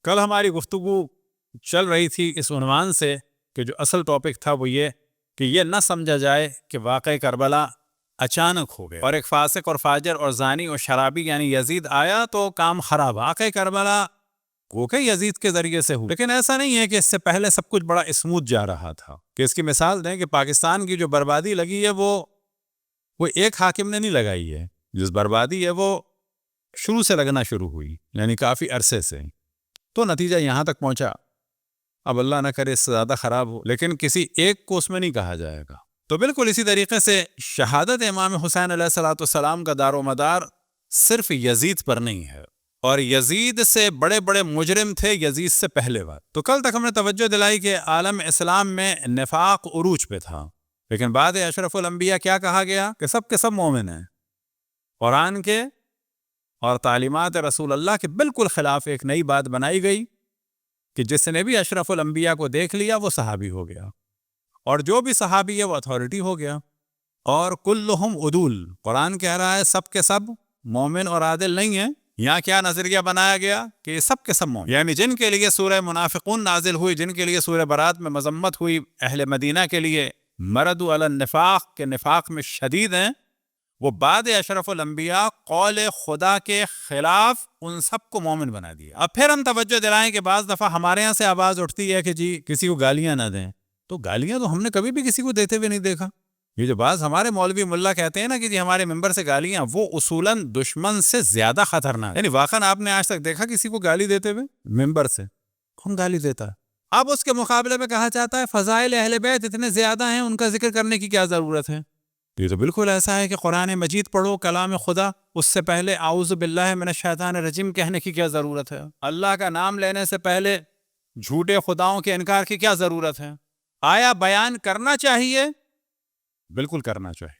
کل ہماری گفتگو چل رہی تھی اس عنوان سے کہ جو اصل ٹاپک تھا وہ یہ کہ یہ نہ سمجھا جائے کہ واقعہ کربلا اچانک ہو گیا اور ایک فاسق اور فاجر اور زانی اور شرابی یعنی یزید آیا تو کام خراب. واقعہ کربلا وہ کہ یزید کے ذریعے سے ہو، لیکن ایسا نہیں ہے کہ اس سے پہلے سب کچھ بڑا اسموتھ جا رہا تھا. کہ اس کی مثال دیں کہ پاکستان کی جو بربادی لگی ہے وہ ایک حاکم نے نہیں لگائی ہے. جس بربادی ہے وہ شروع سے لگنا شروع ہوئی، یعنی کافی عرصے سے، تو نتیجہ یہاں تک پہنچا. اب اللہ نہ کرے اس سے زیادہ خراب ہو، لیکن کسی ایک کو اس میں نہیں کہا جائے گا. تو بالکل اسی طریقے سے شہادت امام حسین علیہ السلام کا دار و مدار صرف یزید پر نہیں ہے، اور یزید سے بڑے بڑے مجرم تھے یزید سے پہلے بات. تو کل تک ہم نے توجہ دلائی کہ عالم اسلام میں نفاق عروج پہ تھا، لیکن بعد اشرف الانبیاء کیا کہا گیا کہ سب کے سب مومن ہیں. قرآن کے اور تعلیمات رسول اللہ کے بالکل خلاف ایک نئی بات بنائی گئی کہ جس نے بھی اشرف الانبیاء کو دیکھ لیا وہ صحابی ہو گیا، اور جو بھی صحابی ہے وہ اتھارٹی ہو گیا. اور کلہم عدول، قرآن کہہ رہا ہے سب کے سب مومن اور عادل نہیں ہیں. یہاں کیا نظریہ بنایا گیا کہ یہ سب کے سب مومن، یعنی جن کے لیے سورہ منافقون نازل ہوئی، جن کے لیے سورہ برات میں مذمت ہوئی، اہل مدینہ کے لیے مردوا علی النفاق کے نفاق میں شدید ہیں، وہ بعد اشرف الانبیاء قول خدا کے خلاف ان سب کو مومن بنا دیا. اب پھر ہم توجہ دلائیں کہ بعض دفعہ ہمارے ہاں سے آواز اٹھتی ہے کہ جی کسی کو گالیاں نہ دیں. تو گالیاں تو ہم نے کبھی بھی کسی کو دیتے ہوئے نہیں دیکھا. یہ جو بعض ہمارے مولوی ملا کہتے ہیں نا کہ جی ہمارے ممبر سے گالیاں، وہ اصولاً دشمن سے زیادہ خطرناک. یعنی واقعاً آپ نے آج تک دیکھا کسی کو گالی دیتے ہوئے ممبر سے؟ کون گالی دیتا ہے؟ اب اس کے مقابلے میں کہا جاتا ہے فضائل اہل بیت اتنے زیادہ ہیں، ان کا ذکر کرنے کی کیا ضرورت ہے؟ یہ تو بالکل ایسا ہے کہ قرآن مجید پڑھو، کلام خدا، اس سے پہلے اعوذ باللہ من الشیطان الرجیم کہنے کی کیا ضرورت ہے؟ اللہ کا نام لینے سے پہلے جھوٹے خداؤں کے انکار کی کیا ضرورت ہے؟ آیا بیان کرنا چاہیے؟ بالکل کرنا چاہیے.